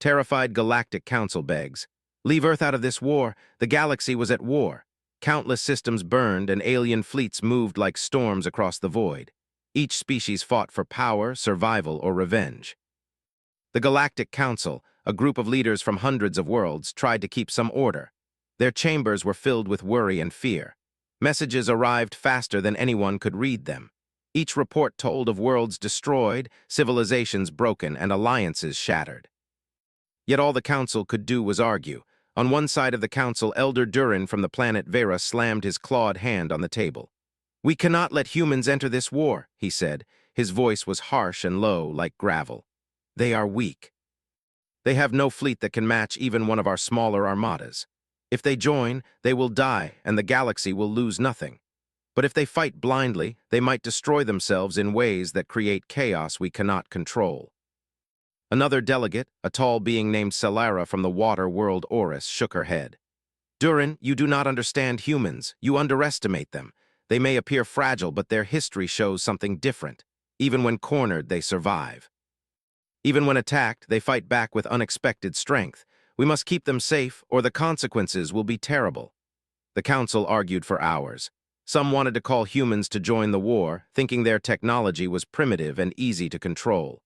Terrified Galactic Council begs, "Leave Earth out of this war. The galaxy was at war. Countless systems burned and alien fleets moved like storms across the void. Each species fought for power, survival, or revenge." The Galactic Council, a group of leaders from hundreds of worlds, tried to keep some order. Their chambers were filled with worry and fear. Messages arrived faster than anyone could read them. Each report told of worlds destroyed, civilizations broken, and alliances shattered. Yet all the Council could do was argue. On one side of the Council, Elder Durin from the planet Vera slammed his clawed hand on the table. "We cannot let humans enter this war," he said. His voice was harsh and low, like gravel. "They are weak. They have no fleet that can match even one of our smaller armadas. If they join, they will die, and the galaxy will lose nothing. But if they fight blindly, they might destroy themselves in ways that create chaos we cannot control." Another delegate, a tall being named Celara from the water world Orcs, shook her head. "Durin, you do not understand humans. You underestimate them. They may appear fragile, but their history shows something different. Even when cornered, they survive. Even when attacked, they fight back with unexpected strength. We must keep them safe, or the consequences will be terrible." The Council argued for hours. Some wanted to call humans to join the war, thinking their technology was primitive and easy to control.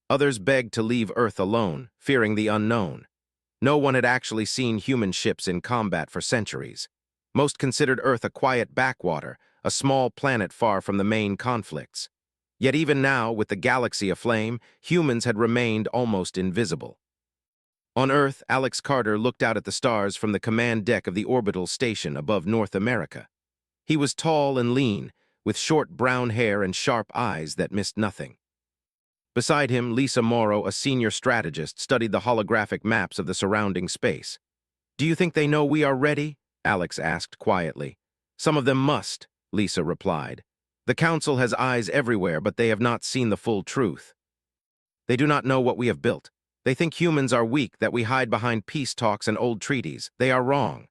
Others begged to leave Earth alone, fearing the unknown. No one had actually seen human ships in combat for centuries. Most considered Earth a quiet backwater, a small planet far from the main conflicts. Yet even now, with the galaxy aflame, humans had remained almost invisible. On Earth, Alex Carter looked out at the stars from the command deck of the orbital station above North America. He was tall and lean, with short brown hair and sharp eyes that missed nothing. Beside him, Lisa Morrow, a senior strategist, studied the holographic maps of the surrounding space. "Do you think they know we are ready?" Alex asked quietly. "Some of them must," Lisa replied. "The Council has eyes everywhere, but they have not seen the full truth. They do not know what we have built. They think humans are weak, that we hide behind peace talks and old treaties. They are wrong."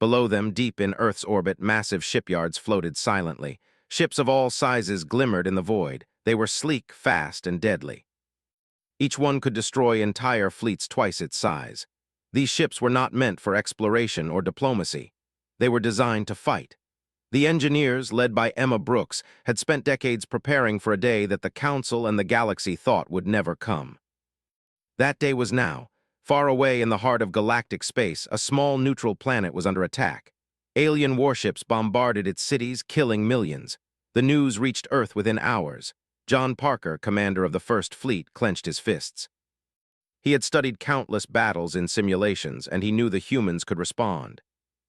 Below them, deep in Earth's orbit, massive shipyards floated silently. Ships of all sizes glimmered in the void. They were sleek, fast, and deadly. Each one could destroy entire fleets twice its size. These ships were not meant for exploration or diplomacy. They were designed to fight. The engineers, led by Emma Brooks, had spent decades preparing for a day that the Council and the galaxy thought would never come. That day was now. Far away in the heart of galactic space, a small neutral planet was under attack. Alien warships bombarded its cities, killing millions. The news reached Earth within hours. John Parker, commander of the First Fleet, clenched his fists. He had studied countless battles in simulations, and he knew the humans could respond.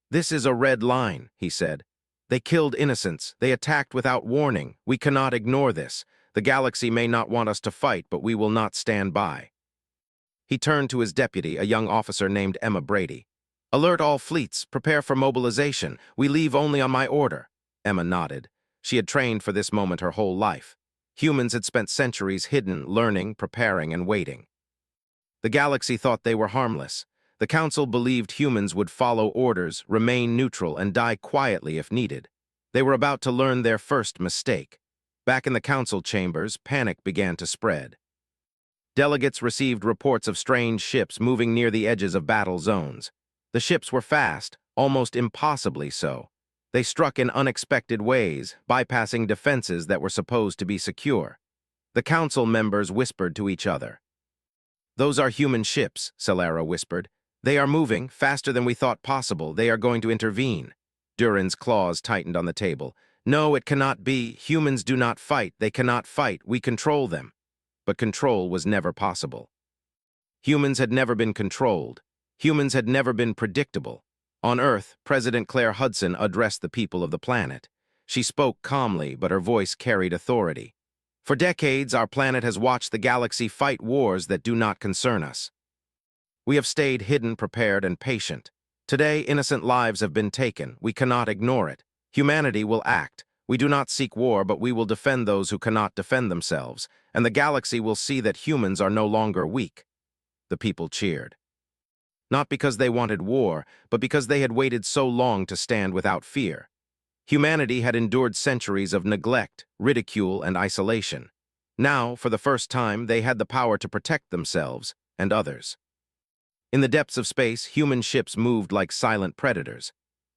"This is a red line," he said. "They killed innocents. They attacked without warning. We cannot ignore this. The galaxy may not want us to fight, but we will not stand by." He turned to his deputy, a young officer named Emma Brady. "Alert all fleets. Prepare for mobilization. We leave only on my order." Emma nodded. She had trained for this moment her whole life. Humans had spent centuries hidden, learning, preparing, and waiting. The galaxy thought they were harmless. The Council believed humans would follow orders, remain neutral, and die quietly if needed. They were about to learn their first mistake. Back in the Council chambers, panic began to spread. Delegates received reports of strange ships moving near the edges of battle zones. The ships were fast, almost impossibly so. They struck in unexpected ways, bypassing defenses that were supposed to be secure. The Council members whispered to each other. "Those are human ships," Celara whispered. "They are moving, faster than we thought possible. They are going to intervene." Durin's claws tightened on the table. "No, it cannot be. Humans do not fight. They cannot fight. We control them." But control was never possible. Humans had never been controlled. Humans had never been predictable. On Earth, President Claire Hudson addressed the people of the planet. She spoke calmly, but her voice carried authority. "For decades, our planet has watched the galaxy fight wars that do not concern us. We have stayed hidden, prepared, and patient. Today, innocent lives have been taken. We cannot ignore it. Humanity will act. We do not seek war, but we will defend those who cannot defend themselves, and the galaxy will see that humans are no longer weak." The people cheered. Not because they wanted war, but because they had waited so long to stand without fear. Humanity had endured centuries of neglect, ridicule, and isolation. Now, for the first time, they had the power to protect themselves, and others. In the depths of space, human ships moved like silent predators.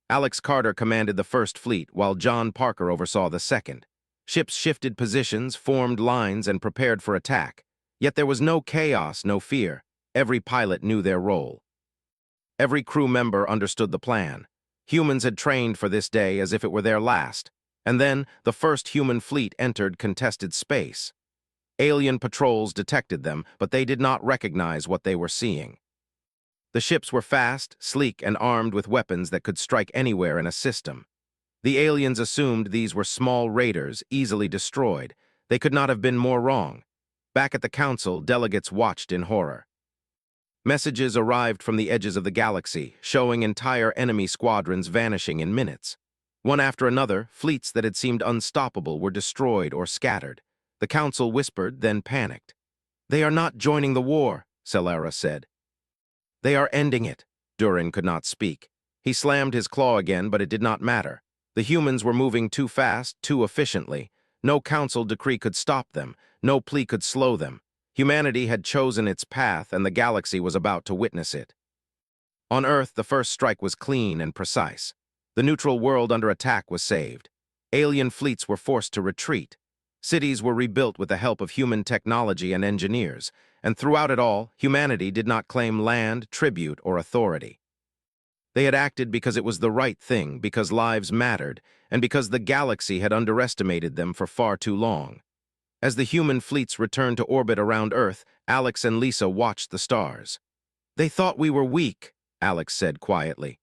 Alex Carter commanded the first fleet, while John Parker oversaw the second. Ships shifted positions, formed lines, and prepared for attack. Yet there was no chaos, no fear. Every pilot knew their role. Every crew member understood the plan. Humans had trained for this day as if it were their last. And then, the first human fleet entered contested space. Alien patrols detected them, but they did not recognize what they were seeing. The ships were fast, sleek, and armed with weapons that could strike anywhere in a system. The aliens assumed these were small raiders, easily destroyed. They could not have been more wrong. Back at the council, delegates watched in horror. Messages arrived from the edges of the galaxy, showing entire enemy squadrons vanishing in minutes. One after another, fleets that had seemed unstoppable were destroyed or scattered. The council whispered, then panicked. "They are not joining the war," Celera said. "They are ending it." Durin could not speak. He slammed his claw again, but it did not matter. The humans were moving too fast, too efficiently. No council decree could stop them. No plea could slow them. Humanity had chosen its path, and the galaxy was about to witness it. On Earth, the first strike was clean and precise. The neutral world under attack was saved. Alien fleets were forced to retreat. Cities were rebuilt with the help of human technology and engineers, and throughout it all, humanity did not claim land, tribute, or authority. They had acted because it was the right thing, because lives mattered, and because the galaxy had underestimated them for far too long. As the human fleets returned to orbit around Earth, Alex and Lisa watched the stars. "They thought we were weak," Alex said quietly.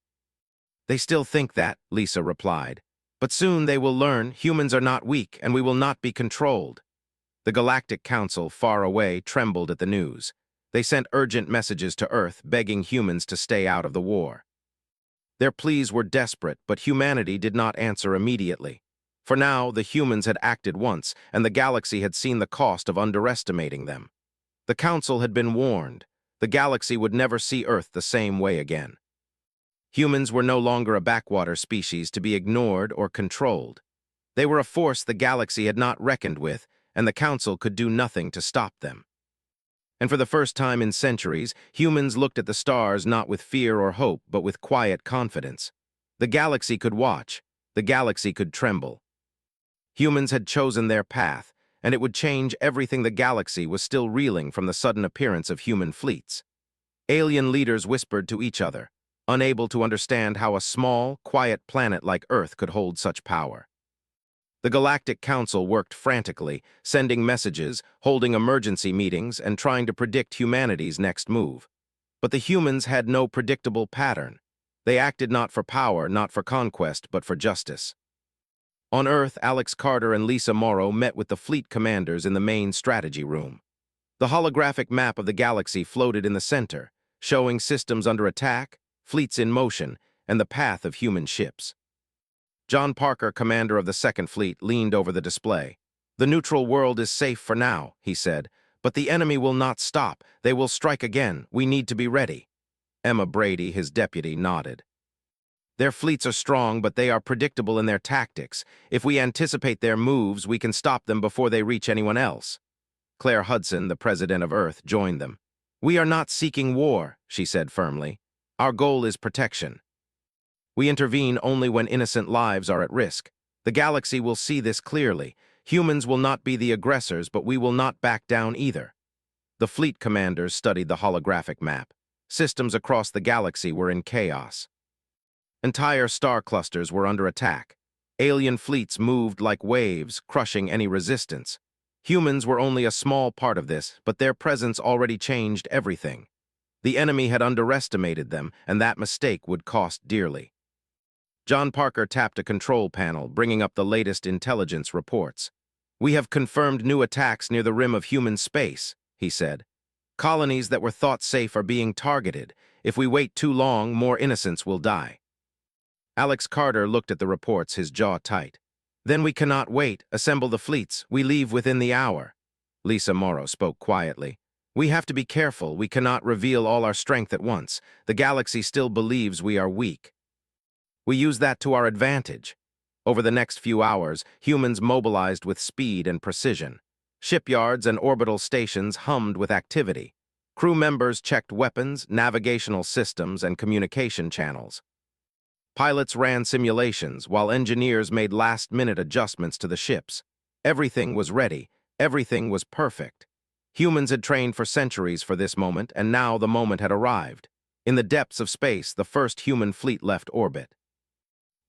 "They still think that," Lisa replied. "But soon they will learn humans are not weak, and we will not be controlled." The Galactic Council, far away, trembled at the news. They sent urgent messages to Earth, begging humans to stay out of the war. Their pleas were desperate, but humanity did not answer immediately. For now, the humans had acted once, and the galaxy had seen the cost of underestimating them. The Council had been warned. The galaxy would never see Earth the same way again. Humans were no longer a backwater species to be ignored or controlled. They were a force the galaxy had not reckoned with, and the Council could do nothing to stop them. And for the first time in centuries, humans looked at the stars not with fear or hope, but with quiet confidence. The galaxy could watch. The galaxy could tremble. Humans had chosen their path, and it would change everything. The galaxy was still reeling from the sudden appearance of human fleets. Alien leaders whispered to each other, unable to understand how a small, quiet planet like Earth could hold such power. The Galactic Council worked frantically, sending messages, holding emergency meetings, and trying to predict humanity's next move. But the humans had no predictable pattern. They acted not for power, not for conquest, but for justice. On Earth, Alex Carter and Lisa Morrow met with the fleet commanders in the main strategy room. The holographic map of the galaxy floated in the center, showing systems under attack, fleets in motion, and the path of human ships. John Parker, commander of the Second Fleet, leaned over the display. "The neutral world is safe for now," he said, "but the enemy will not stop. They will strike again. We need to be ready." Emma Brady, his deputy, nodded. "Their fleets are strong, but they are predictable in their tactics. If we anticipate their moves, we can stop them before they reach anyone else." Claire Hudson, the president of Earth, joined them. "We are not seeking war," she said firmly. "Our goal is protection. We intervene only when innocent lives are at risk. The galaxy will see this clearly. Humans will not be the aggressors, but we will not back down either." The fleet commanders studied the holographic map. Systems across the galaxy were in chaos. Entire star clusters were under attack. Alien fleets moved like waves, crushing any resistance. Humans were only a small part of this, but their presence already changed everything. The enemy had underestimated them, and that mistake would cost dearly. John Parker tapped a control panel, bringing up the latest intelligence reports. "We have confirmed new attacks near the rim of human space," he said. "Colonies that were thought safe are being targeted. If we wait too long, more innocents will die." Alex Carter looked at the reports, his jaw tight. "Then we cannot wait. Assemble the fleets. We leave within the hour." Lisa Morrow spoke quietly. "We have to be careful. We cannot reveal all our strength at once. The galaxy still believes we are weak. We use that to our advantage." Over the next few hours, humans mobilized with speed and precision. Shipyards and orbital stations hummed with activity. Crew members checked weapons, navigational systems, and communication channels. Pilots ran simulations, while engineers made last-minute adjustments to the ships. Everything was ready. Everything was perfect. Humans had trained for centuries for this moment, and now the moment had arrived. In the depths of space, the first human fleet left orbit.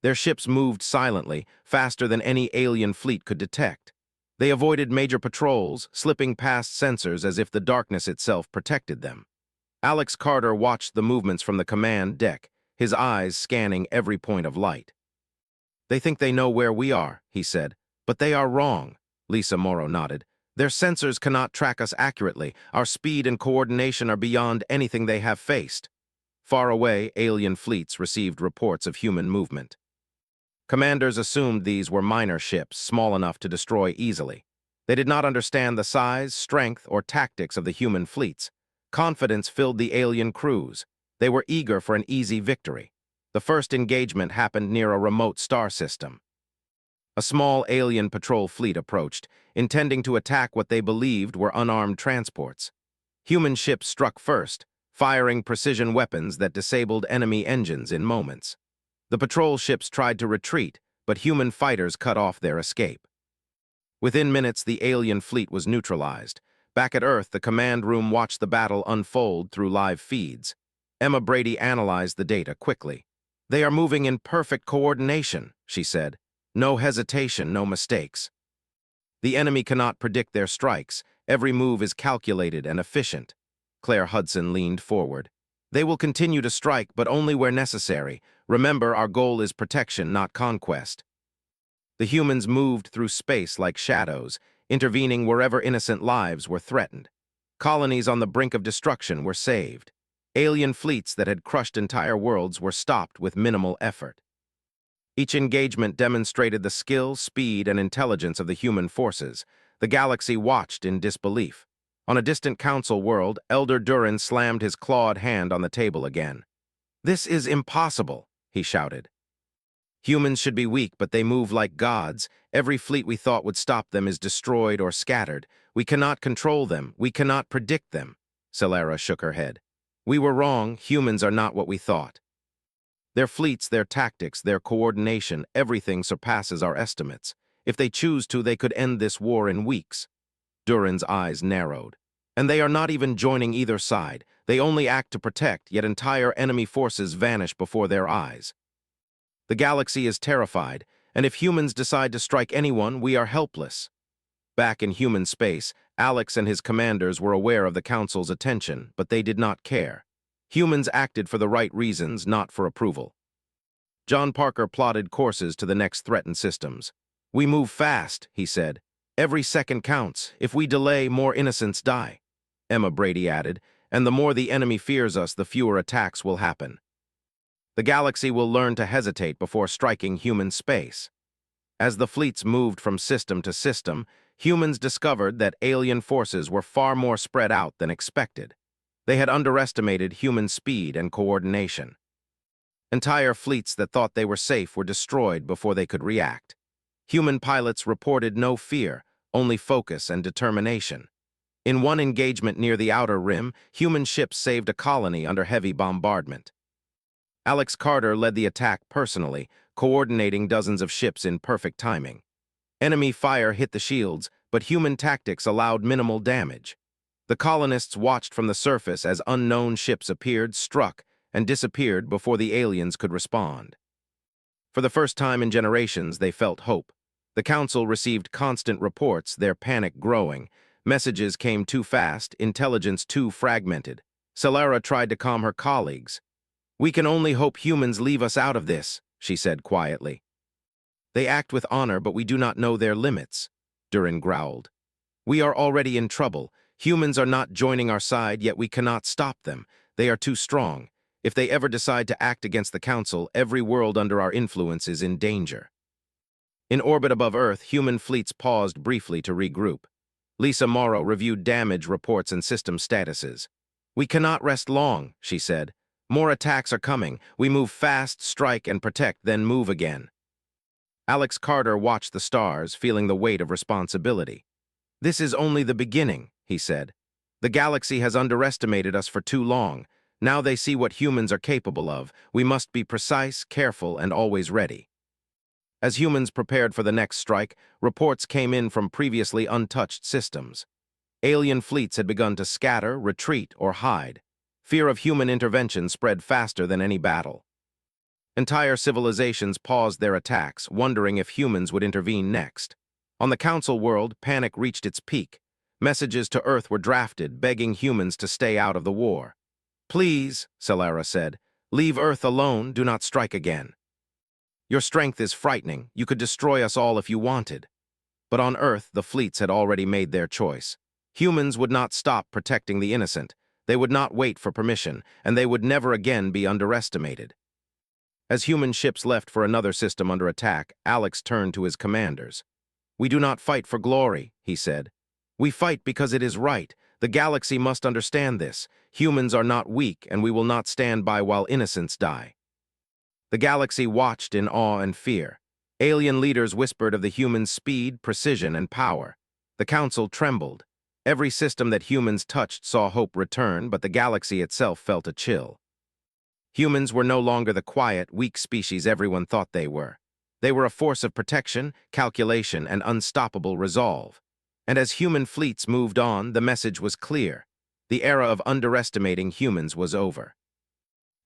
Their ships moved silently, faster than any alien fleet could detect. They avoided major patrols, slipping past sensors as if the darkness itself protected them. Alex Carter watched the movements from the command deck, his eyes scanning every point of light. "They think they know where we are," he said. "But they are wrong." Lisa Morrow nodded. "Their sensors cannot track us accurately. Our speed and coordination are beyond anything they have faced." Far away, alien fleets received reports of human movement. Commanders assumed these were minor ships, small enough to destroy easily. They did not understand the size, strength, or tactics of the human fleets. Confidence filled the alien crews. They were eager for an easy victory. The first engagement happened near a remote star system. A small alien patrol fleet approached, intending to attack what they believed were unarmed transports. Human ships struck first, firing precision weapons that disabled enemy engines in moments. The patrol ships tried to retreat, but human fighters cut off their escape. Within minutes, the alien fleet was neutralized. Back at Earth, the command room watched the battle unfold through live feeds. Emma Brady analyzed the data quickly. "They are moving in perfect coordination," she said. "No hesitation, no mistakes. The enemy cannot predict their strikes. Every move is calculated and efficient." Claire Hudson leaned forward. "They will continue to strike, but only where necessary. Remember, our goal is protection, not conquest." The humans moved through space like shadows, intervening wherever innocent lives were threatened. Colonies on the brink of destruction were saved. Alien fleets that had crushed entire worlds were stopped with minimal effort. Each engagement demonstrated the skill, speed, and intelligence of the human forces. The galaxy watched in disbelief. On a distant council world, Elder Durin slammed his clawed hand on the table again. "This is impossible," he shouted. "Humans should be weak, but they move like gods. Every fleet we thought would stop them is destroyed or scattered. We cannot control them. We cannot predict them." Solara shook her head. "We were wrong. Humans are not what we thought. Their fleets, their tactics, their coordination, everything surpasses our estimates. If they choose to, they could end this war in weeks." Durin's eyes narrowed. "And they are not even joining either side. They only act to protect, yet entire enemy forces vanish before their eyes. The galaxy is terrified, and if humans decide to strike anyone, we are helpless." Back in human space, Alex and his commanders were aware of the Council's attention, but they did not care. Humans acted for the right reasons, not for approval. John Parker plotted courses to the next threatened systems. "We move fast," he said. "Every second counts. If we delay, more innocents die." Emma Brady added, "And the more the enemy fears us, the fewer attacks will happen. The galaxy will learn to hesitate before striking human space." As the fleets moved from system to system, humans discovered that alien forces were far more spread out than expected. They had underestimated human speed and coordination. Entire fleets that thought they were safe were destroyed before they could react. Human pilots reported no fear, only focus and determination. In one engagement near the Outer Rim, human ships saved a colony under heavy bombardment. Alex Carter led the attack personally, coordinating dozens of ships in perfect timing. Enemy fire hit the shields, but human tactics allowed minimal damage. The colonists watched from the surface as unknown ships appeared, struck, and disappeared before the aliens could respond. For the first time in generations, they felt hope. The Council received constant reports, their panic growing. Messages came too fast, intelligence too fragmented. Solara tried to calm her colleagues. "We can only hope humans leave us out of this," she said quietly. "They act with honor, but we do not know their limits," Durin growled. "We are already in trouble. Humans are not joining our side, yet we cannot stop them. They are too strong. If they ever decide to act against the Council, every world under our influence is in danger." In orbit above Earth, human fleets paused briefly to regroup. Lisa Morrow reviewed damage reports and system statuses. "We cannot rest long," she said. "More attacks are coming. We move fast, strike, and protect, then move again." Alex Carter watched the stars, feeling the weight of responsibility. "This is only the beginning," he said. The galaxy has underestimated us for too long. Now they see what humans are capable of. We must be precise, careful, and always ready. As humans prepared for the next strike, reports came in from previously untouched systems. Alien fleets had begun to scatter, retreat, or hide. Fear of human intervention spread faster than any battle. Entire civilizations paused their attacks, wondering if humans would intervene next. On the Council world, panic reached its peak. Messages to Earth were drafted, begging humans to stay out of the war. "Please," Solara said, "leave Earth alone, do not strike again. Your strength is frightening, you could destroy us all if you wanted." But on Earth, the fleets had already made their choice. Humans would not stop protecting the innocent. They would not wait for permission, and they would never again be underestimated. As human ships left for another system under attack, Alex turned to his commanders. "We do not fight for glory," he said. "We fight because it is right. The galaxy must understand this. Humans are not weak, and we will not stand by while innocents die." The galaxy watched in awe and fear. Alien leaders whispered of the humans' speed, precision, and power. The Council trembled. Every system that humans touched saw hope return, but the galaxy itself felt a chill. Humans were no longer the quiet, weak species everyone thought they were. They were a force of protection, calculation, and unstoppable resolve. And as human fleets moved on, the message was clear. The era of underestimating humans was over.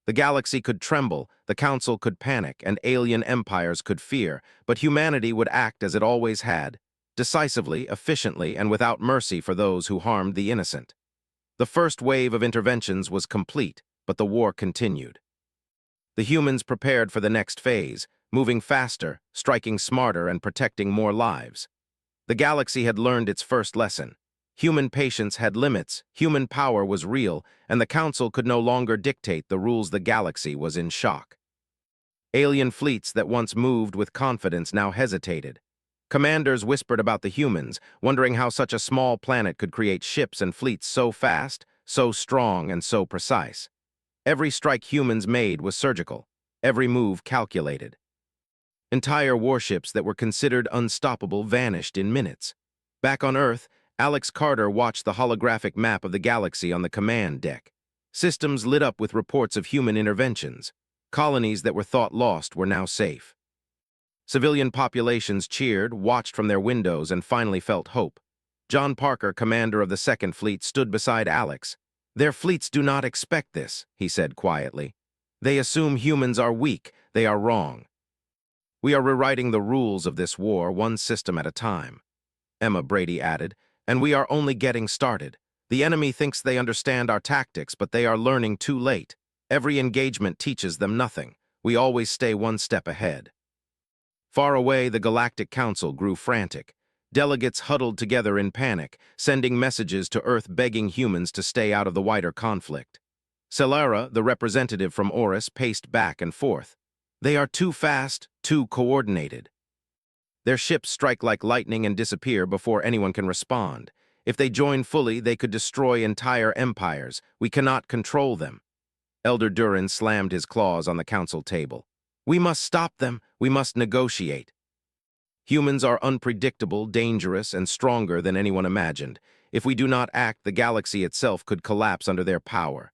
The galaxy could tremble, the Council could panic, and alien empires could fear, but humanity would act as it always had, decisively, efficiently, and without mercy for those who harmed the innocent. The first wave of interventions was complete, but the war continued. The humans prepared for the next phase, moving faster, striking smarter, and protecting more lives. The galaxy had learned its first lesson. Human patience had limits, human power was real, and the Council could no longer dictate the rules. The galaxy was in shock. Alien fleets that once moved with confidence now hesitated. Commanders whispered about the humans, wondering how such a small planet could create ships and fleets so fast, so strong, and so precise. Every strike humans made was surgical, every move calculated. Entire warships that were considered unstoppable vanished in minutes. Back on Earth, Alex Carter watched the holographic map of the galaxy on the command deck. Systems lit up with reports of human interventions. Colonies that were thought lost were now safe. Civilian populations cheered, watched from their windows, and finally felt hope. John Parker, commander of the Second Fleet, stood beside Alex. "Their fleets do not expect this," he said quietly. "They assume humans are weak. They are wrong. We are rewriting the rules of this war, one system at a time." Emma Brady added, "And we are only getting started. The enemy thinks they understand our tactics, but they are learning too late. Every engagement teaches them nothing. We always stay one step ahead." Far away, the Galactic Council grew frantic. Delegates huddled together in panic, sending messages to Earth begging humans to stay out of the wider conflict. Solara, the representative from Orcs, paced back and forth. "They are too fast, too coordinated. Their ships strike like lightning and disappear before anyone can respond. If they join fully, they could destroy entire empires. We cannot control them." Elder Durin slammed his claws on the Council table. "We must stop them. We must negotiate. Humans are unpredictable, dangerous, and stronger than anyone imagined. If we do not act, the galaxy itself could collapse under their power."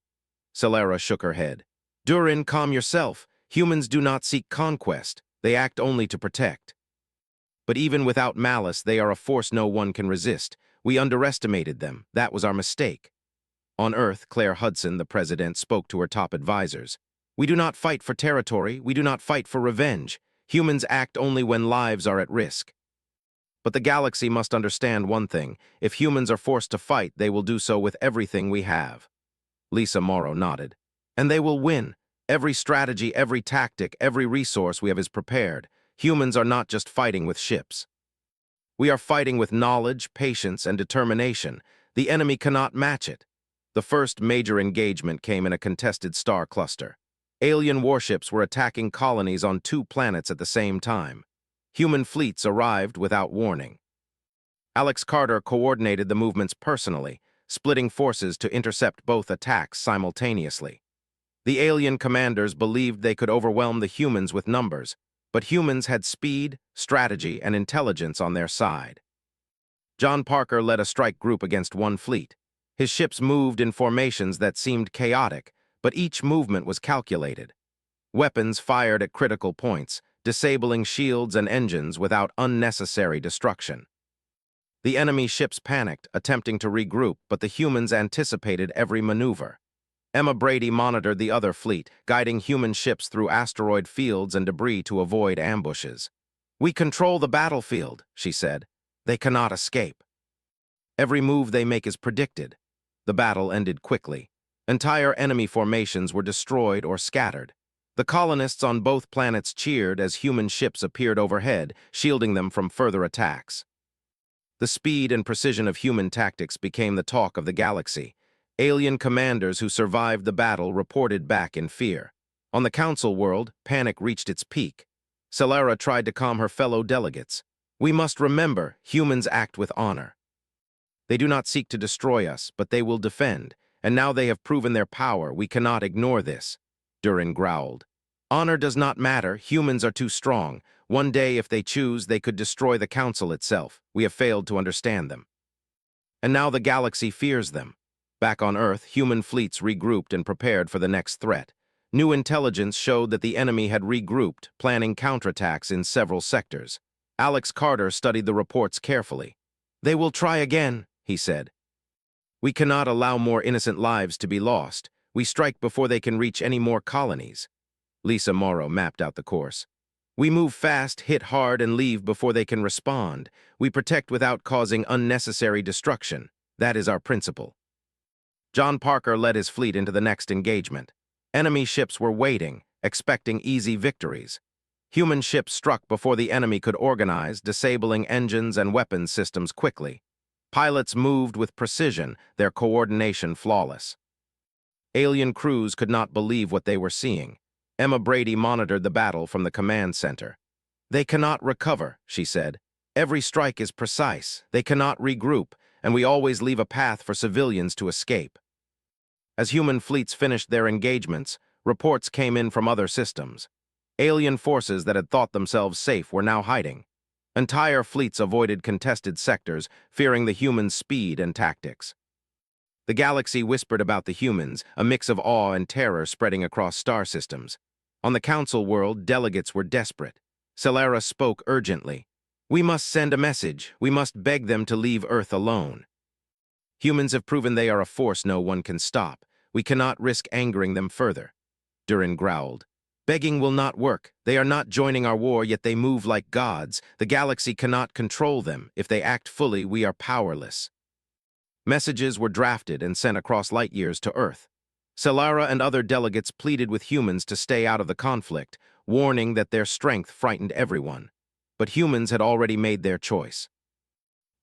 Solara shook her head. "Durin, calm yourself. Humans do not seek conquest. They act only to protect. But even without malice, they are a force no one can resist. We underestimated them. That was our mistake." On Earth, Claire Hudson, the president, spoke to her top advisors. "We do not fight for territory. We do not fight for revenge. Humans act only when lives are at risk. But the galaxy must understand one thing. If humans are forced to fight, they will do so with everything we have." Lisa Morrow nodded. "And they will win. Every strategy, every tactic, every resource we have is prepared. Humans are not just fighting with ships. We are fighting with knowledge, patience, and determination. The enemy cannot match it." The first major engagement came in a contested star cluster. Alien warships were attacking colonies on 2 planets at the same time. Human fleets arrived without warning. Alex Carter coordinated the movements personally, splitting forces to intercept both attacks simultaneously. The alien commanders believed they could overwhelm the humans with numbers, but humans had speed, strategy, and intelligence on their side. John Parker led a strike group against 1 fleet. His ships moved in formations that seemed chaotic, but each movement was calculated. Weapons fired at critical points, disabling shields and engines without unnecessary destruction. The enemy ships panicked, attempting to regroup, but the humans anticipated every maneuver. Emma Brady monitored the other fleet, guiding human ships through asteroid fields and debris to avoid ambushes. "We control the battlefield," she said. "They cannot escape." Every move they make is predicted. The battle ended quickly. Entire enemy formations were destroyed or scattered. The colonists on both planets cheered as human ships appeared overhead, shielding them from further attacks. The speed and precision of human tactics became the talk of the galaxy. Alien commanders who survived the battle reported back in fear. On the Council world, panic reached its peak. Solara tried to calm her fellow delegates. "We must remember, humans act with honor. They do not seek to destroy us, but they will defend, and now they have proven their power. We cannot ignore this," Durin growled. "Honor does not matter. Humans are too strong. One day, if they choose, they could destroy the Council itself. We have failed to understand them. And now the galaxy fears them." Back on Earth, human fleets regrouped and prepared for the next threat. New intelligence showed that the enemy had regrouped, planning counterattacks in several sectors. Alex Carter studied the reports carefully. "They will try again," he said. "We cannot allow more innocent lives to be lost. We strike before they can reach any more colonies." Lisa Morrow mapped out the course. "We move fast, hit hard, and leave before they can respond. We protect without causing unnecessary destruction. That is our principle." John Parker led his fleet into the next engagement. Enemy ships were waiting, expecting easy victories. Human ships struck before the enemy could organize, disabling engines and weapons systems quickly. Pilots moved with precision, their coordination flawless. Alien crews could not believe what they were seeing. Emma Brady monitored the battle from the command center. "They cannot recover," she said. "Every strike is precise. They cannot regroup, and we always leave a path for civilians to escape." As human fleets finished their engagements, reports came in from other systems. Alien forces that had thought themselves safe were now hiding. Entire fleets avoided contested sectors, fearing the humans' speed and tactics. The galaxy whispered about the humans, a mix of awe and terror spreading across star systems. On the Council world, delegates were desperate. Solara spoke urgently. "We must send a message. We must beg them to leave Earth alone. Humans have proven they are a force no one can stop. We cannot risk angering them further." Durin growled. "Begging will not work. They are not joining our war, yet they move like gods. The galaxy cannot control them. If they act fully, we are powerless." Messages were drafted and sent across light years to Earth. Solara and other delegates pleaded with humans to stay out of the conflict, warning that their strength frightened everyone. But humans had already made their choice.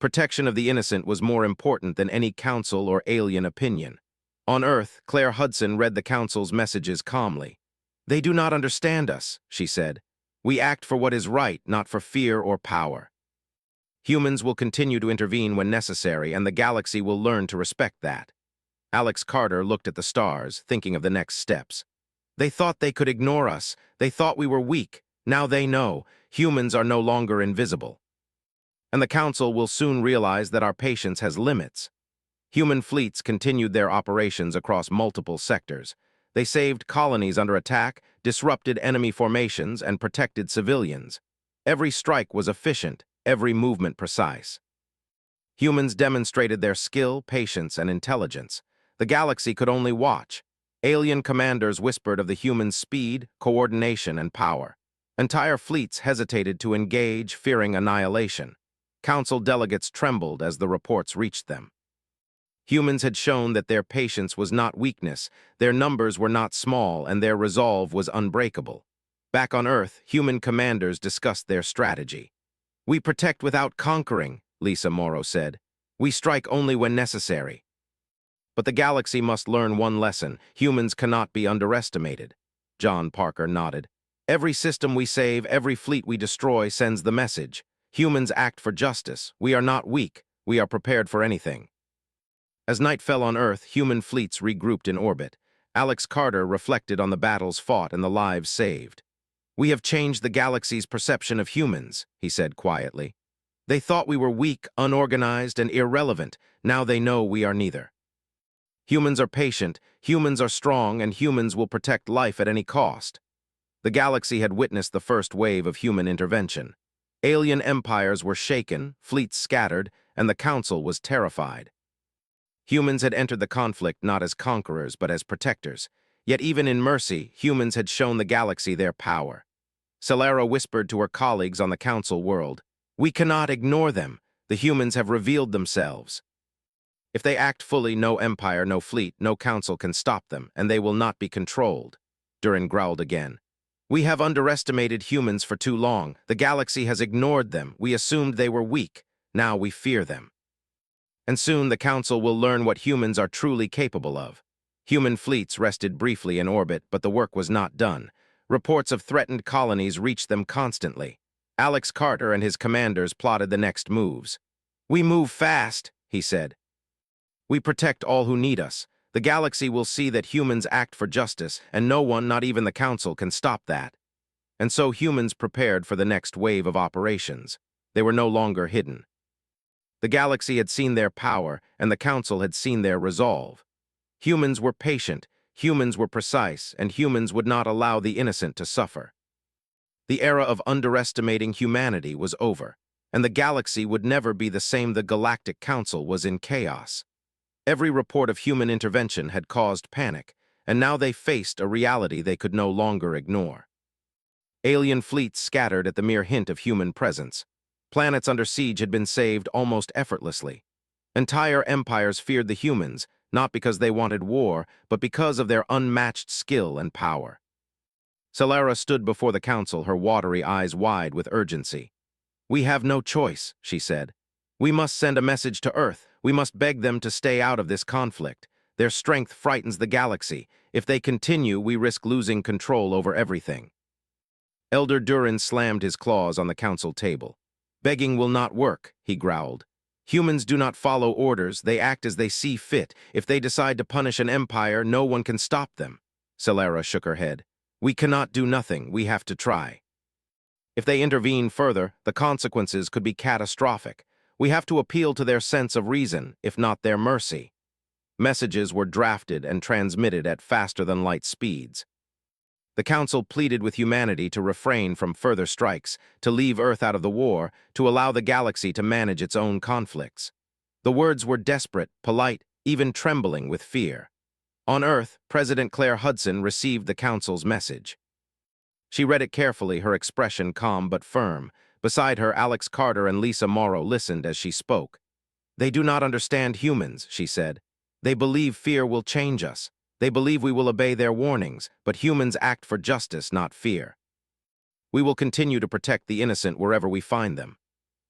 Protection of the innocent was more important than any council or alien opinion. On Earth, Claire Hudson read the council's messages calmly. "They do not understand us," she said. "We act for what is right, not for fear or power. Humans will continue to intervene when necessary, and the galaxy will learn to respect that." Alex Carter looked at the stars, thinking of the next steps. "They thought they could ignore us. They thought we were weak. Now they know. Humans are no longer invisible. And the Council will soon realize that our patience has limits." Human fleets continued their operations across multiple sectors. They saved colonies under attack, disrupted enemy formations, and protected civilians. Every strike was efficient, every movement precise. Humans demonstrated their skill, patience, and intelligence. The galaxy could only watch. Alien commanders whispered of the human speed, coordination, and power. Entire fleets hesitated to engage, fearing annihilation. Council delegates trembled as the reports reached them. Humans had shown that their patience was not weakness, their numbers were not small, and their resolve was unbreakable. Back on Earth, human commanders discussed their strategy. "We protect without conquering," Lisa Morrow said. "We strike only when necessary." But the galaxy must learn one lesson: humans cannot be underestimated. John Parker nodded. "Every system we save, every fleet we destroy sends the message. Humans act for justice. We are not weak. We are prepared for anything." As night fell on Earth, human fleets regrouped in orbit. Alex Carter reflected on the battles fought and the lives saved. "We have changed the galaxy's perception of humans," he said quietly. "They thought we were weak, unorganized, and irrelevant. Now they know we are neither." Humans are patient, humans are strong, and humans will protect life at any cost. The galaxy had witnessed the first wave of human intervention. Alien empires were shaken, fleets scattered, and the Council was terrified. Humans had entered the conflict not as conquerors but as protectors. Yet even in mercy, humans had shown the galaxy their power. Solara whispered to her colleagues on the Council world, "We cannot ignore them. The humans have revealed themselves. If they act fully, no empire, no fleet, no council can stop them, and they will not be controlled." Durin growled again. "We have underestimated humans for too long. The galaxy has ignored them. We assumed they were weak. Now we fear them. And soon the Council will learn what humans are truly capable of." Human fleets rested briefly in orbit, but the work was not done. Reports of threatened colonies reached them constantly. Alex Carter and his commanders plotted the next moves. "We move fast," he said. "We protect all who need us. The galaxy will see that humans act for justice, and no one, not even the Council, can stop that." And so humans prepared for the next wave of operations. They were no longer hidden. The galaxy had seen their power, and the Council had seen their resolve. Humans were patient, humans were precise, and humans would not allow the innocent to suffer. The era of underestimating humanity was over, and the galaxy would never be the same. The Galactic Council was in chaos. Every report of human intervention had caused panic, and now they faced a reality they could no longer ignore. Alien fleets scattered at the mere hint of human presence. Planets under siege had been saved almost effortlessly. Entire empires feared the humans, not because they wanted war, but because of their unmatched skill and power. Solara stood before the Council, her watery eyes wide with urgency. "We have no choice," she said. "We must send a message to Earth. We must beg them to stay out of this conflict. Their strength frightens the galaxy. If they continue, we risk losing control over everything." Elder Durin slammed his claws on the Council table. "Begging will not work," he growled. "Humans do not follow orders. They act as they see fit. If they decide to punish an empire, no one can stop them." Solara shook her head. "We cannot do nothing. We have to try. If they intervene further, the consequences could be catastrophic. We have to appeal to their sense of reason, if not their mercy." Messages were drafted and transmitted at faster-than-light speeds. The Council pleaded with humanity to refrain from further strikes, to leave Earth out of the war, to allow the galaxy to manage its own conflicts. The words were desperate, polite, even trembling with fear. On Earth, President Claire Hudson received the Council's message. She read it carefully, her expression calm but firm. Beside her, Alex Carter and Lisa Morrow listened as she spoke. "They do not understand humans," she said. "They believe fear will change us. They believe we will obey their warnings, but humans act for justice, not fear. We will continue to protect the innocent wherever we find them."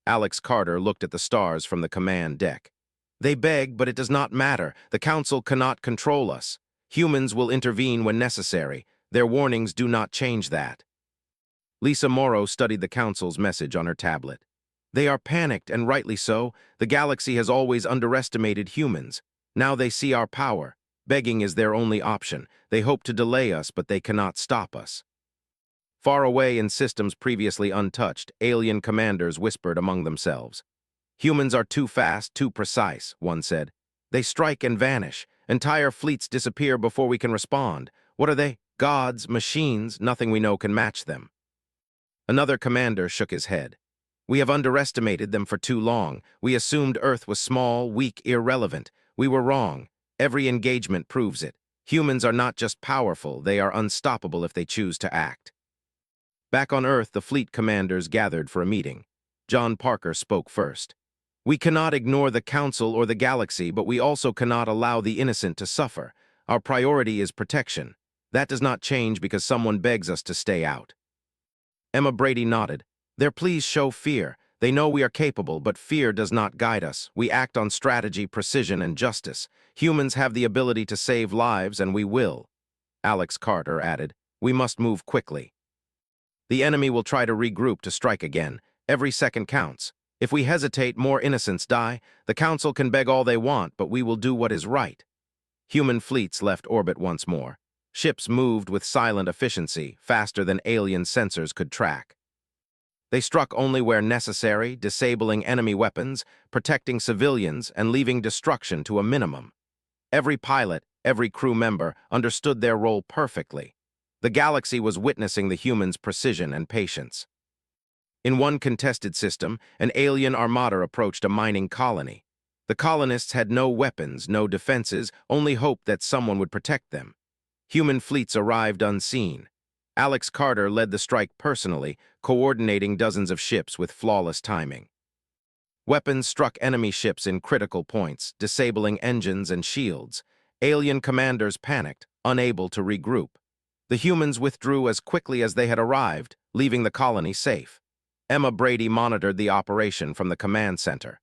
Alex Carter looked at the stars from the command deck. "They beg, but it does not matter. The Council cannot control us. Humans will intervene when necessary. Their warnings do not change that." Lisa Morrow studied the Council's message on her tablet. "They are panicked, and rightly so. The galaxy has always underestimated humans. Now they see our power. Begging is their only option. They hope to delay us, but they cannot stop us." Far away in systems previously untouched, alien commanders whispered among themselves. "Humans are too fast, too precise," one said. "They strike and vanish. Entire fleets disappear before we can respond. What are they? Gods, machines, nothing we know can match them." Another commander shook his head. "We have underestimated them for too long. We assumed Earth was small, weak, irrelevant. We were wrong. Every engagement proves it. Humans are not just powerful, they are unstoppable if they choose to act." Back on Earth, the fleet commanders gathered for a meeting. John Parker spoke first. "We cannot ignore the Council or the galaxy, but we also cannot allow the innocent to suffer. Our priority is protection. That does not change because someone begs us to stay out." Emma Brady nodded. "Their pleas show fear. They know we are capable, but fear does not guide us. We act on strategy, precision, and justice. Humans have the ability to save lives, and we will." Alex Carter added, "We must move quickly. The enemy will try to regroup to strike again. Every second counts. If we hesitate, more innocents die. The Council can beg all they want, but we will do what is right." Human fleets left orbit once more. Ships moved with silent efficiency, faster than alien sensors could track. They struck only where necessary, disabling enemy weapons, protecting civilians, and leaving destruction to a minimum. Every pilot, every crew member understood their role perfectly. The galaxy was witnessing the humans' precision and patience. In one contested system, an alien armada approached a mining colony. The colonists had no weapons, no defenses, only hope that someone would protect them. Human fleets arrived unseen. Alex Carter led the strike personally, coordinating dozens of ships with flawless timing. Weapons struck enemy ships in critical points, disabling engines and shields. Alien commanders panicked, unable to regroup. The humans withdrew as quickly as they had arrived, leaving the colony safe. Emma Brady monitored the operation from the command center.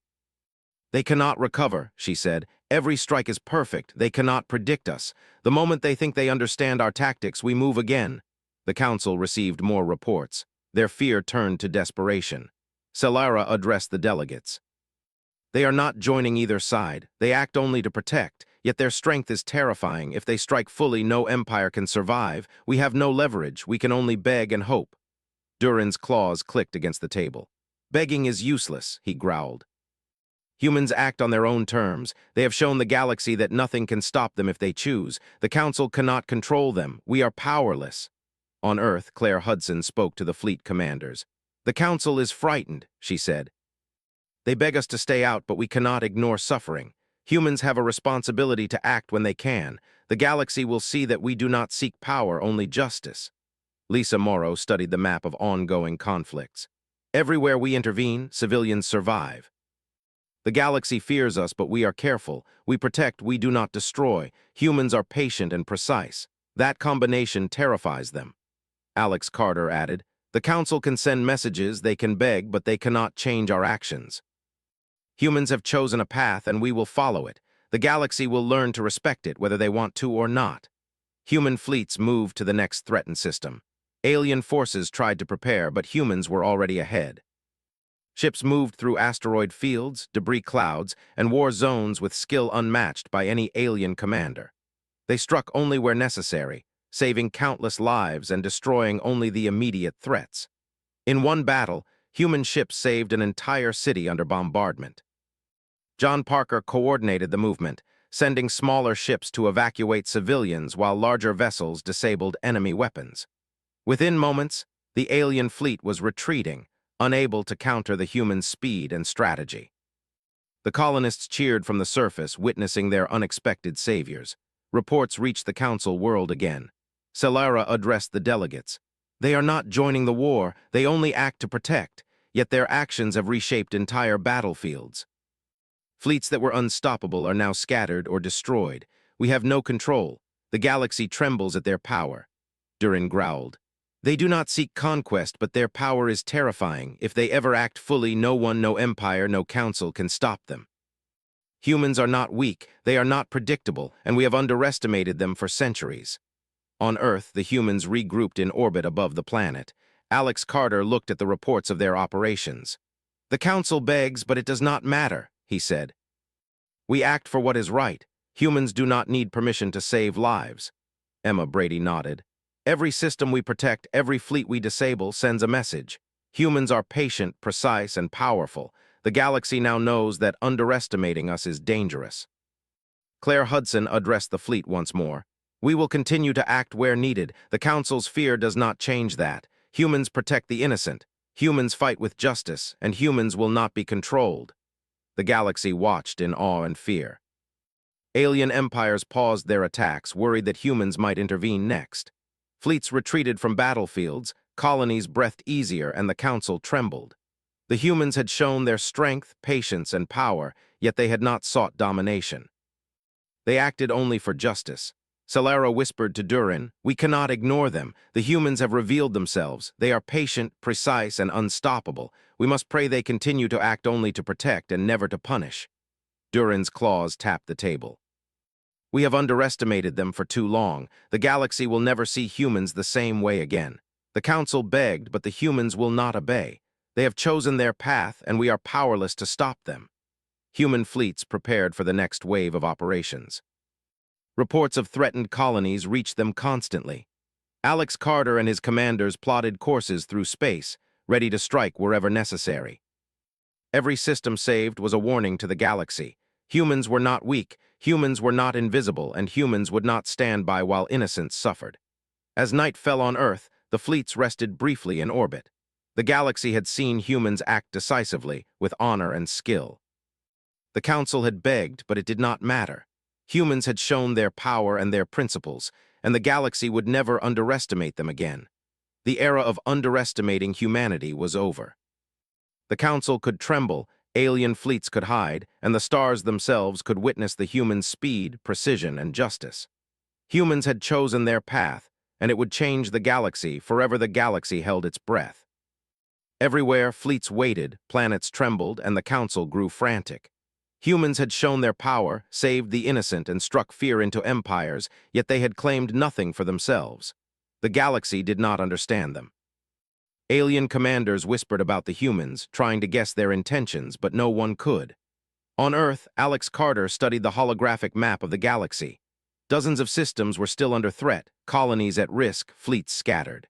"They cannot recover," she said. "Every strike is perfect. They cannot predict us. The moment they think they understand our tactics, we move again." The council received more reports. Their fear turned to desperation. Celara addressed the delegates. "They are not joining either side. They act only to protect, yet their strength is terrifying. If they strike fully, no empire can survive. We have no leverage. We can only beg and hope." Durin's claws clicked against the table. "Begging is useless," he growled. "Humans act on their own terms. They have shown the galaxy that nothing can stop them if they choose. The Council cannot control them. We are powerless." On Earth, Claire Hudson spoke to the fleet commanders. "The Council is frightened," she said. "They beg us to stay out, but we cannot ignore suffering. Humans have a responsibility to act when they can. The galaxy will see that we do not seek power, only justice." Lisa Morrow studied the map of ongoing conflicts. "Everywhere we intervene, civilians survive. The galaxy fears us, but we are careful. We protect, we do not destroy. Humans are patient and precise. That combination terrifies them." Alex Carter added, "The Council can send messages, they can beg, but they cannot change our actions. Humans have chosen a path, and we will follow it. The galaxy will learn to respect it, whether they want to or not." Human fleets moved to the next threatened system. Alien forces tried to prepare, but humans were already ahead. Ships moved through asteroid fields, debris clouds, and war zones with skill unmatched by any alien commander. They struck only where necessary, saving countless lives and destroying only the immediate threats. In one battle, human ships saved an entire city under bombardment. John Parker coordinated the movement, sending smaller ships to evacuate civilians while larger vessels disabled enemy weapons. Within moments, the alien fleet was retreating, unable to counter the human speed and strategy. The colonists cheered from the surface, witnessing their unexpected saviors. Reports reached the Council world again. Celara addressed the delegates. "They are not joining the war, they only act to protect, yet their actions have reshaped entire battlefields. Fleets that were unstoppable are now scattered or destroyed. We have no control. The galaxy trembles at their power." Durin growled. "They do not seek conquest, but their power is terrifying. If they ever act fully, no one, no empire, no council can stop them. Humans are not weak, they are not predictable, and we have underestimated them for centuries." On Earth, the humans regrouped in orbit above the planet. Alex Carter looked at the reports of their operations. "The Council begs, but it does not matter," he said. "We act for what is right. Humans do not need permission to save lives." Emma Brady nodded. "Every system we protect, every fleet we disable sends a message. Humans are patient, precise, and powerful. The galaxy now knows that underestimating us is dangerous." Claire Hudson addressed the fleet once more. "We will continue to act where needed. The Council's fear does not change that. Humans protect the innocent. Humans fight with justice, and humans will not be controlled." The galaxy watched in awe and fear. Alien empires paused their attacks, worried that humans might intervene next. Fleets retreated from battlefields, colonies breathed easier, and the Council trembled. The humans had shown their strength, patience, and power, yet they had not sought domination. They acted only for justice. Celara whispered to Durin, "We cannot ignore them. The humans have revealed themselves. They are patient, precise, and unstoppable. We must pray they continue to act only to protect and never to punish." Durin's claws tapped the table. "We have underestimated them for too long. The galaxy will never see humans the same way again. The Council begged, but the humans will not obey. They have chosen their path, and we are powerless to stop them." Human fleets prepared for the next wave of operations. Reports of threatened colonies reached them constantly. Alex Carter and his commanders plotted courses through space, ready to strike wherever necessary. Every system saved was a warning to the galaxy. Humans were not weak. Humans were not invisible, and humans would not stand by while innocents suffered. As night fell on Earth, the fleets rested briefly in orbit. The galaxy had seen humans act decisively, with honor and skill. The Council had begged, but it did not matter. Humans had shown their power and their principles, and the galaxy would never underestimate them again. The era of underestimating humanity was over. The Council could tremble, alien fleets could hide, and the stars themselves could witness the humans' speed, precision, and justice. Humans had chosen their path, and it would change the galaxy forever the galaxy held its breath. Everywhere, fleets waited, planets trembled, and the Council grew frantic. Humans had shown their power, saved the innocent, and struck fear into empires, yet they had claimed nothing for themselves. The galaxy did not understand them. Alien commanders whispered about the humans, trying to guess their intentions, but no one could. On Earth, Alex Carter studied the holographic map of the galaxy. Dozens of systems were still under threat, colonies at risk, fleets scattered.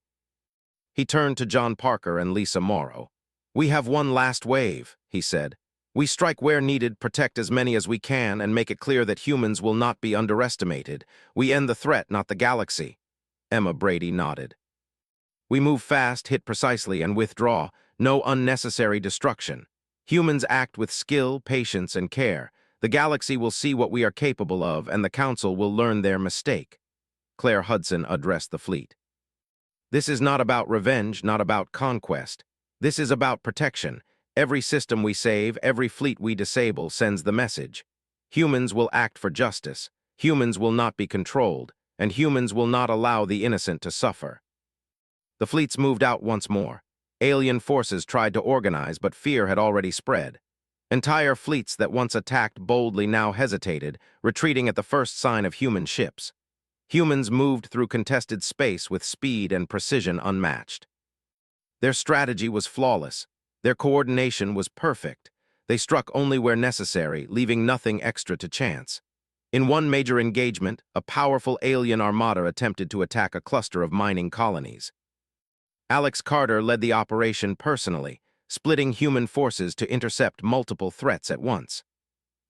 He turned to John Parker and Lisa Morrow. "We have one last wave," he said. "We strike where needed, protect as many as we can, and make it clear that humans will not be underestimated. We end the threat, not the galaxy." Emma Brady nodded. "We move fast, hit precisely, and withdraw. No unnecessary destruction. Humans act with skill, patience, and care. The galaxy will see what we are capable of, and the Council will learn their mistake." Claire Hudson addressed the fleet. "This is not about revenge, not about conquest. This is about protection. Every system we save, every fleet we disable sends the message. Humans will act for justice. Humans will not be controlled, and humans will not allow the innocent to suffer." The fleets moved out once more. Alien forces tried to organize, but fear had already spread. Entire fleets that once attacked boldly now hesitated, retreating at the first sign of human ships. Humans moved through contested space with speed and precision unmatched. Their strategy was flawless. Their coordination was perfect. They struck only where necessary, leaving nothing extra to chance. In one major engagement, a powerful alien armada attempted to attack a cluster of mining colonies. Alex Carter led the operation personally, splitting human forces to intercept multiple threats at once.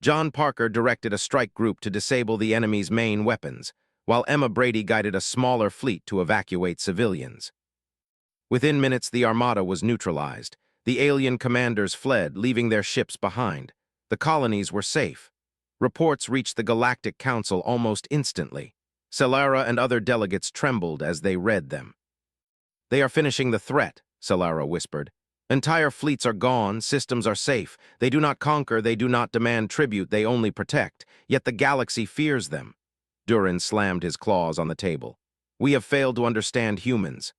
John Parker directed a strike group to disable the enemy's main weapons, while Emma Brady guided a smaller fleet to evacuate civilians. Within minutes, the armada was neutralized. The alien commanders fled, leaving their ships behind. The colonies were safe. Reports reached the Galactic Council almost instantly. Solara and other delegates trembled as they read them. "They are finishing the threat," Solara whispered. "Entire fleets are gone, systems are safe. They do not conquer, they do not demand tribute, they only protect. Yet the galaxy fears them." Durin slammed his claws on the table. "We have failed to understand humans.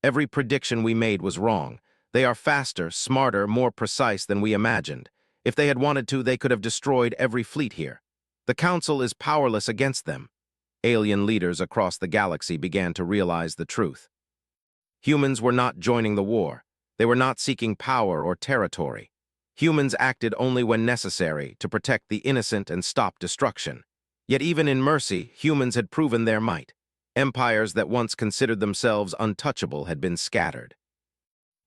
Every prediction we made was wrong. They are faster, smarter, more precise than we imagined. If they had wanted to, they could have destroyed every fleet here. The Council is powerless against them." Alien leaders across the galaxy began to realize the truth. Humans were not joining the war. They were not seeking power or territory. Humans acted only when necessary to protect the innocent and stop destruction. Yet even in mercy, humans had proven their might. Empires that once considered themselves untouchable had been scattered.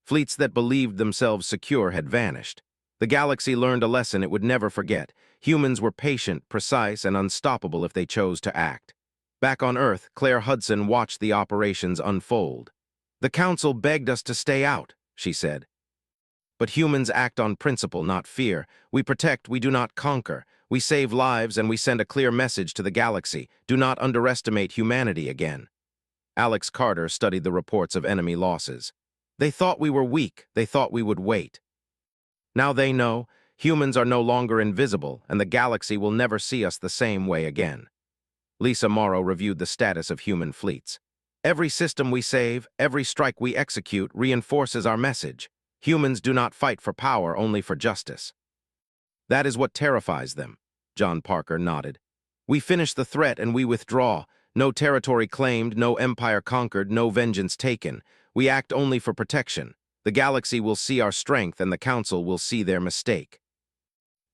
Fleets that believed themselves secure had vanished. The galaxy learned a lesson it would never forget. Humans were patient, precise, and unstoppable if they chose to act. Back on Earth, Claire Hudson watched the operations unfold. "The Council begged us to stay out," she said. "But humans act on principle, not fear. We protect, we do not conquer. We save lives, and we send a clear message to the galaxy. Do not underestimate humanity again." Alex Carter studied the reports of enemy losses. "They thought we were weak. They thought we would wait. Now they know humans are no longer invisible, and the galaxy will never see us the same way again." Lisa Morrow reviewed the status of human fleets. "Every system we save, every strike we execute reinforces our message. Humans do not fight for power, only for justice." "That is what terrifies them," John Parker nodded. "We finish the threat and we withdraw. No territory claimed, no empire conquered, no vengeance taken. We act only for protection. The galaxy will see our strength, and the Council will see their mistake."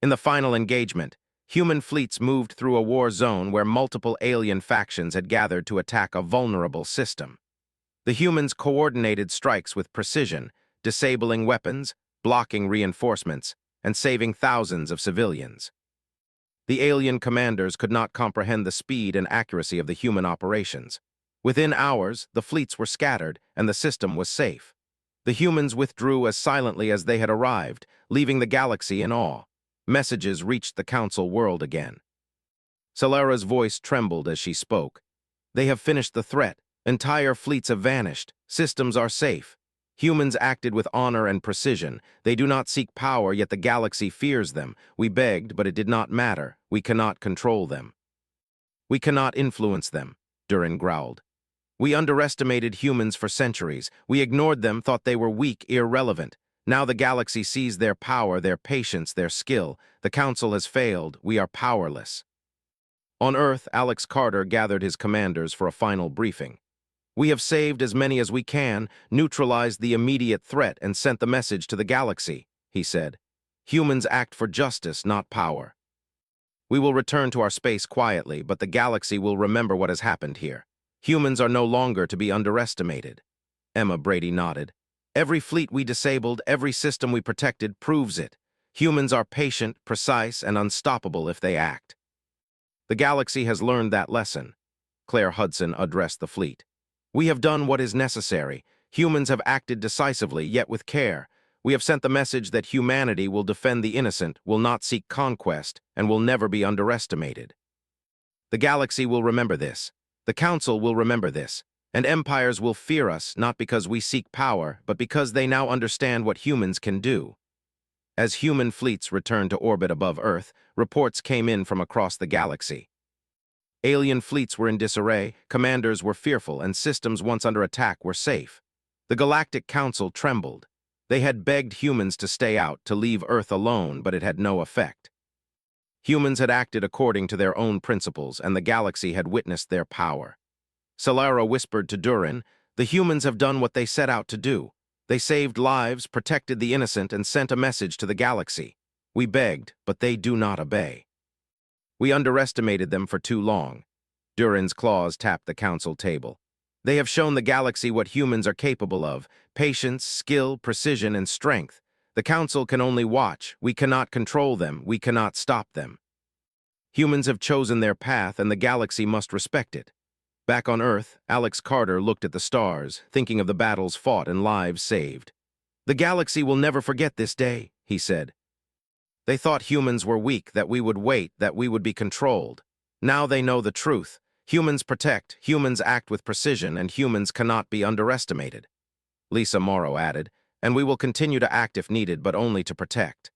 In the final engagement, human fleets moved through a war zone where multiple alien factions had gathered to attack a vulnerable system. The humans coordinated strikes with precision, disabling weapons, blocking reinforcements, and saving thousands of civilians. The alien commanders could not comprehend the speed and accuracy of the human operations. Within hours, the fleets were scattered, and the system was safe. The humans withdrew as silently as they had arrived, leaving the galaxy in awe. Messages reached the Council world again. Solara's voice trembled as she spoke. They have finished the threat. Entire fleets have vanished. Systems are safe. Humans acted with honor and precision. They do not seek power, yet the galaxy fears them. We begged, but it did not matter. We cannot control them. We cannot influence them, Durin growled. We underestimated humans for centuries. We ignored them, thought they were weak, irrelevant. Now the galaxy sees their power, their patience, their skill. The Council has failed. We are powerless. On Earth, Alex Carter gathered his commanders for a final briefing. We have saved as many as we can, neutralized the immediate threat, and sent the message to the galaxy, he said. Humans act for justice, not power. We will return to our space quietly, but the galaxy will remember what has happened here. Humans are no longer to be underestimated. Emma Brady nodded. Every fleet we disabled, every system we protected proves it. Humans are patient, precise, and unstoppable if they act. The galaxy has learned that lesson. Claire Hudson addressed the fleet. We have done what is necessary. Humans have acted decisively, yet with care. We have sent the message that humanity will defend the innocent, will not seek conquest, and will never be underestimated. The galaxy will remember this. The Council will remember this. And empires will fear us, not because we seek power, but because they now understand what humans can do. As human fleets returned to orbit above Earth, reports came in from across the galaxy. Alien fleets were in disarray, commanders were fearful, and systems once under attack were safe. The Galactic Council trembled. They had begged humans to stay out, to leave Earth alone, but it had no effect. Humans had acted according to their own principles, and the galaxy had witnessed their power. Solara whispered to Durin, "The humans have done what they set out to do. They saved lives, protected the innocent, and sent a message to the galaxy. We begged, but they do not obey. We underestimated them for too long." Durin's claws tapped the Council table. "They have shown the galaxy what humans are capable of: patience, skill, precision, and strength. The Council can only watch. We cannot control them. We cannot stop them. Humans have chosen their path, and the galaxy must respect it." Back on Earth, Alex Carter looked at the stars, thinking of the battles fought and lives saved. "The galaxy will never forget this day," he said. "They thought humans were weak, that we would wait, that we would be controlled. Now they know the truth. Humans protect, humans act with precision, and humans cannot be underestimated." Lisa Morrow added, "And we will continue to act if needed, but only to protect.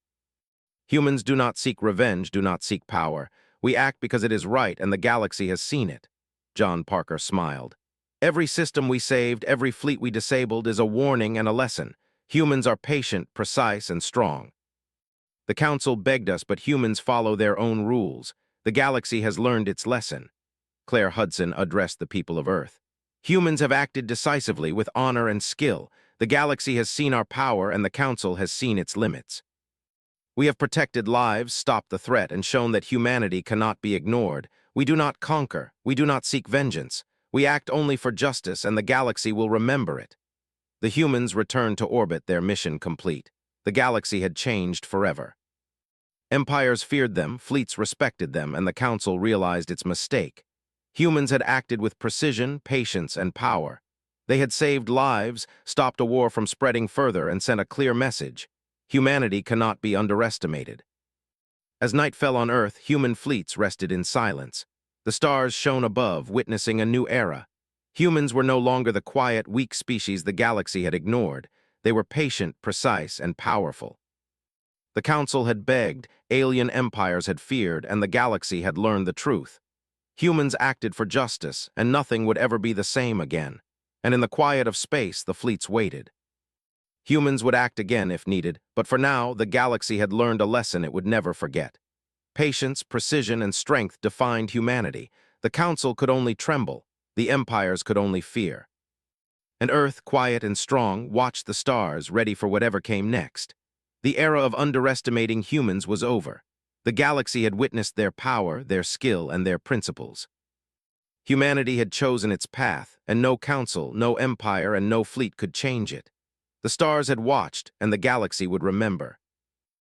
Humans do not seek revenge, do not seek power. We act because it is right, and the galaxy has seen it." John Parker smiled. "Every system we saved, every fleet we disabled is a warning and a lesson. Humans are patient, precise, and strong. The Council begged us, but humans follow their own rules. The galaxy has learned its lesson." Claire Hudson addressed the people of Earth. "Humans have acted decisively with honor and skill. The galaxy has seen our power, and the Council has seen its limits. We have protected lives, stopped the threat, and shown that humanity cannot be ignored. We do not conquer. We do not seek vengeance. We act only for justice, and the galaxy will remember it." The humans returned to orbit, their mission complete. The galaxy had changed forever. Empires feared them, fleets respected them, and the Council realized its mistake. Humans had acted with precision, patience, and power. They had saved lives, stopped a war from spreading further, and sent a clear message: humanity cannot be underestimated. As night fell on Earth, human fleets rested in silence. The stars shone above, witnessing a new era. Humans were no longer the quiet, weak species the galaxy had ignored. They were patient, precise, and powerful. The Council had begged, alien empires had feared, and the galaxy had learned the truth. Humans acted for justice, and nothing would ever be the same again. And in the quiet of space, the fleets waited. Humans would act again if needed, but for now, the galaxy had learned a lesson it would never forget. Patience, precision, and strength defined humanity. The Council could only tremble. The empires could only fear. And Earth, quiet and strong, watched the stars, ready for whatever came next. The era of underestimating humans was over. The galaxy had witnessed their power, their skill, and their principles. Humanity had chosen its path, and no council, no empire, and no fleet could change it. The stars had watched, and the galaxy would remember.